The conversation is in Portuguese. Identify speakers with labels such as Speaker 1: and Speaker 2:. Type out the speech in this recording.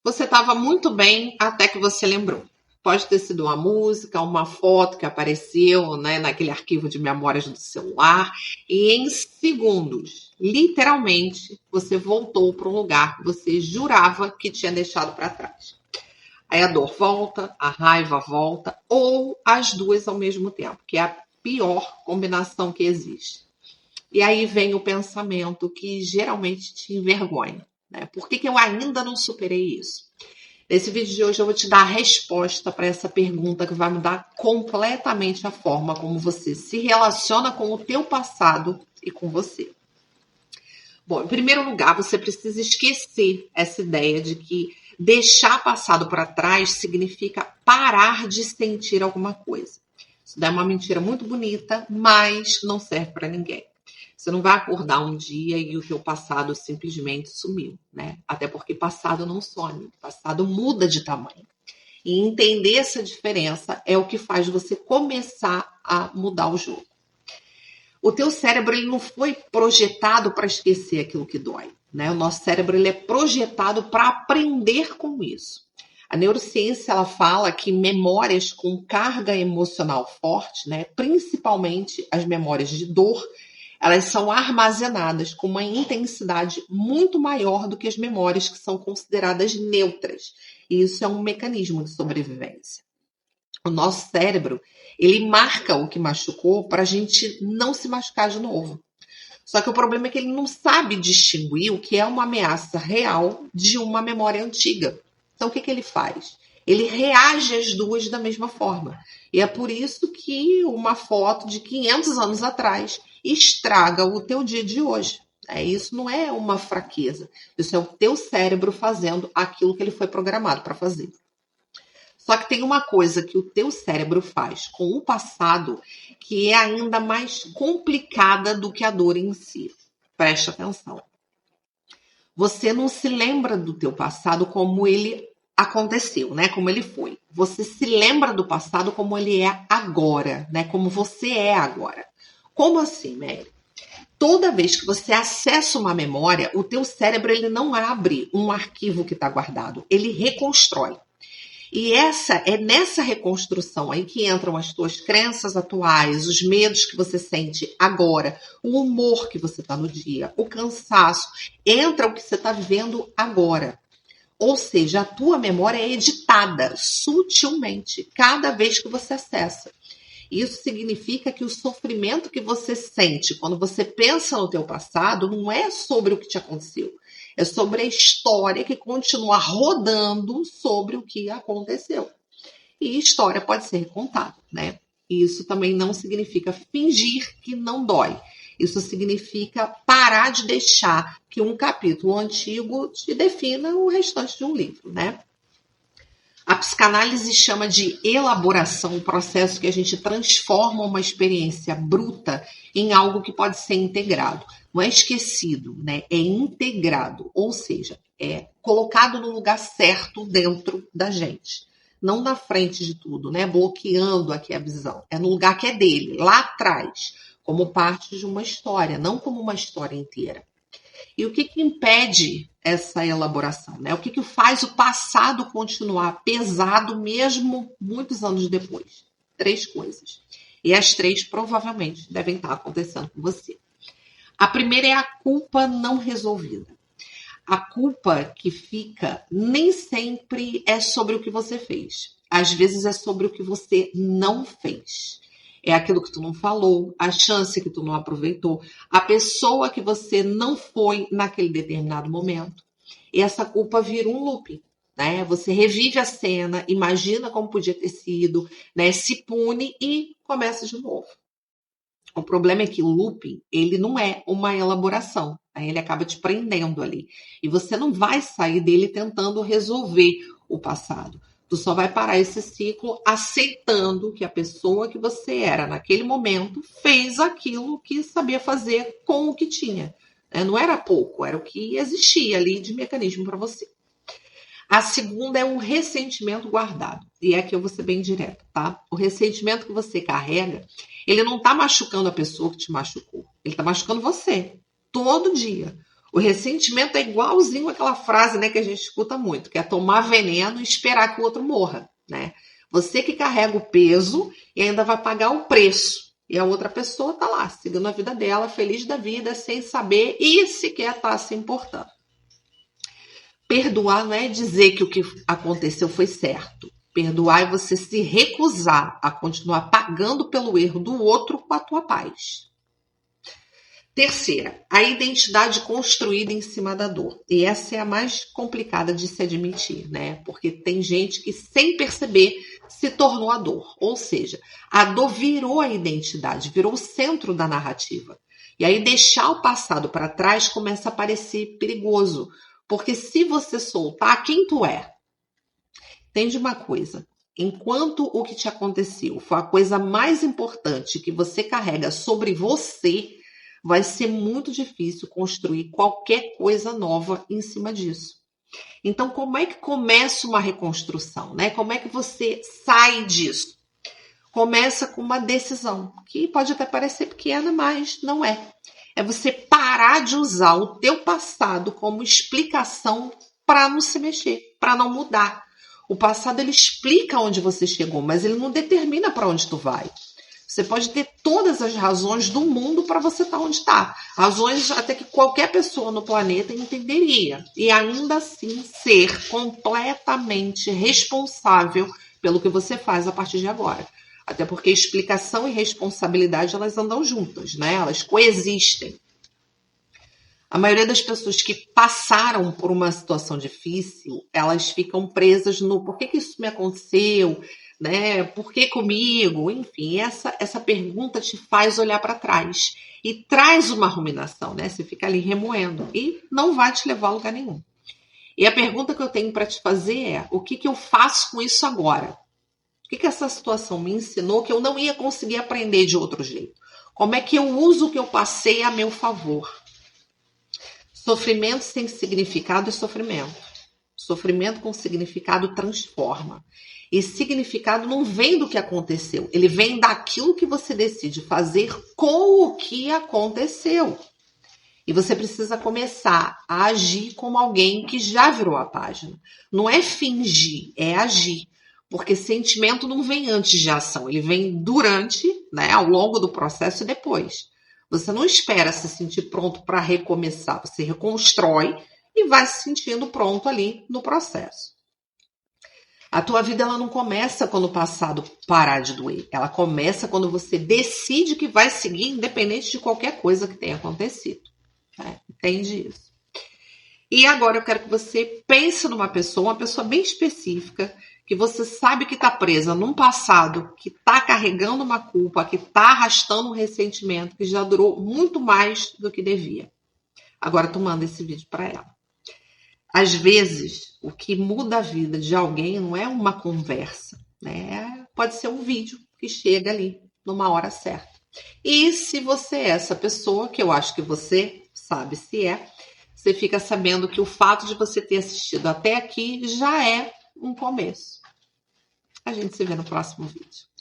Speaker 1: Você estava muito bem até que você lembrou. Pode ter sido uma música, uma foto que apareceu, né, naquele arquivo de memórias do celular, e em segundos, literalmente, você voltou para um lugar que você jurava que tinha deixado para trás. Aí a dor volta, a raiva volta, ou as duas ao mesmo tempo, que é a pior combinação que existe. E aí vem o pensamento que geralmente te envergonha, né? Por que eu ainda não superei isso? Nesse vídeo de hoje eu vou te dar a resposta para essa pergunta que vai mudar completamente a forma como você se relaciona com o teu passado e com você. Bom, em primeiro lugar, você precisa esquecer essa ideia de que deixar passado para trás significa parar de sentir alguma coisa. Isso daí é uma mentira muito bonita, mas não serve para ninguém. Você não vai acordar um dia e o teu passado simplesmente sumiu, né? Até porque passado não some, passado muda de tamanho. E entender essa diferença é o que faz você começar a mudar o jogo. O teu cérebro ele não foi projetado para esquecer aquilo que dói, né? O nosso cérebro ele é projetado para aprender com isso. A neurociência ela fala que memórias com carga emocional forte, né, principalmente as memórias de dor, elas são armazenadas com uma intensidade muito maior do que as memórias que são consideradas neutras. E isso é um mecanismo de sobrevivência. O nosso cérebro, ele marca o que machucou para a gente não se machucar de novo. Só que o problema é que ele não sabe distinguir o que é uma ameaça real de uma memória antiga. Então, o que ele faz? Ele reage às duas da mesma forma. E é por isso que uma foto de 500 anos atrás estraga o teu dia de hoje. Isso não é uma fraqueza. Isso é o teu cérebro fazendo aquilo que ele foi programado para fazer. Só que tem uma coisa que o teu cérebro faz com o passado que é ainda mais complicada do que a dor em si. Preste atenção. Você não se lembra do teu passado como ele aconteceu, né? Como ele foi. Você se lembra do passado como ele é agora, né? Como você é agora. Como assim, Mary? Toda vez que você acessa uma memória, o teu cérebro ele não abre um arquivo que está guardado, ele reconstrói. E é nessa reconstrução aí que entram as tuas crenças atuais, os medos que você sente agora, o humor que você está no dia, o cansaço, entra o que você está vivendo agora. Ou seja, a tua memória é editada sutilmente cada vez que você acessa. Isso significa que o sofrimento que você sente quando você pensa no teu passado não é sobre o que te aconteceu. É sobre a história que continua rodando sobre o que aconteceu. E história pode ser recontada, né? Isso também não significa fingir que não dói. Isso significa parar de deixar que um capítulo antigo te defina o restante de um livro, né? A psicanálise chama de elaboração o processo que a gente transforma uma experiência bruta em algo que pode ser integrado. Não é esquecido, né? É integrado, ou seja, é colocado no lugar certo dentro da gente. Não na frente de tudo, né? Bloqueando aqui a visão. É no lugar que é dele, lá atrás, como parte de uma história, não como uma história inteira. E o que impede essa elaboração, né? O que faz o passado continuar pesado mesmo muitos anos depois? 3 coisas. E as 3 provavelmente devem estar acontecendo com você. A primeira é a culpa não resolvida. A culpa que fica nem sempre é sobre o que você fez. Às vezes é sobre o que você não fez. É aquilo que tu não falou, a chance que tu não aproveitou, a pessoa que você não foi naquele determinado momento. E essa culpa vira um looping, né? Você revive a cena, imagina como podia ter sido, né? Se pune e começa de novo. O problema é que o looping, ele não é uma elaboração, né? Ele acaba te prendendo ali. E você não vai sair dele tentando resolver o passado. Tu só vai parar esse ciclo aceitando que a pessoa que você era naquele momento fez aquilo que sabia fazer com o que tinha. Não era pouco, era o que existia ali de mecanismo para você. A segunda é um ressentimento guardado. E aqui eu vou ser bem direta, tá? O ressentimento que você carrega, ele não tá machucando a pessoa que te machucou. Ele tá machucando você. Todo dia. O ressentimento é igualzinho àquela frase, né, que a gente escuta muito, que é tomar veneno e esperar que o outro morra, né? Você que carrega o peso e ainda vai pagar o preço. E a outra pessoa tá lá, seguindo a vida dela, feliz da vida, sem saber e sequer tá se importando. Perdoar não é dizer que o que aconteceu foi certo. Perdoar é você se recusar a continuar pagando pelo erro do outro com a tua paz. Terceira, a identidade construída em cima da dor. E essa é a mais complicada de se admitir, né? Porque tem gente que, sem perceber, se tornou a dor. Ou seja, a dor virou a identidade, virou o centro da narrativa. E aí deixar o passado para trás começa a parecer perigoso. Porque se você soltar, quem tu é? Entende uma coisa? Enquanto o que te aconteceu foi a coisa mais importante que você carrega sobre você, vai ser muito difícil construir qualquer coisa nova em cima disso. Então, como é que começa uma reconstrução, né? Como é que você sai disso? Começa com uma decisão, que pode até parecer pequena, mas não é. É você parar de usar o teu passado como explicação para não se mexer, para não mudar. O passado, ele explica onde você chegou, mas ele não determina para onde tu vai. Você pode ter todas as razões do mundo para você estar onde está. Razões até que qualquer pessoa no planeta entenderia. E ainda assim ser completamente responsável pelo que você faz a partir de agora. Até porque explicação e responsabilidade, elas andam juntas, né? Elas coexistem. A maioria das pessoas que passaram por uma situação difícil, elas ficam presas no por que isso me aconteceu, né? Por que comigo? Enfim, essa pergunta te faz olhar para trás e traz uma ruminação, né? Você fica ali remoendo e não vai te levar a lugar nenhum. E a pergunta que eu tenho para te fazer é: o que eu faço com isso agora? O que essa situação me ensinou que eu não ia conseguir aprender de outro jeito? Como é que eu uso o que eu passei a meu favor? Sofrimento sem significado é sofrimento. Sofrimento com significado transforma. E significado não vem do que aconteceu, ele vem daquilo que você decide fazer com o que aconteceu. E você precisa começar a agir como alguém que já virou a página. Não é fingir, é agir. Porque sentimento não vem antes de ação, ele vem durante, né, ao longo do processo e depois. Você não espera se sentir pronto para recomeçar, você reconstrói e vai se sentindo pronto ali no processo. A tua vida, ela não começa quando o passado parar de doer. Ela começa quando você decide que vai seguir, independente de qualquer coisa que tenha acontecido. Entende isso? E agora eu quero que você pense numa pessoa, uma pessoa bem específica, que você sabe que está presa num passado, que está carregando uma culpa, que está arrastando um ressentimento, que já durou muito mais do que devia. Agora tu manda esse vídeo para ela. Às vezes, o que muda a vida de alguém não é uma conversa, né? Pode ser um vídeo que chega ali numa hora certa. E se você é essa pessoa, que eu acho que você sabe se é, você fica sabendo que o fato de você ter assistido até aqui já é um começo. A gente se vê no próximo vídeo.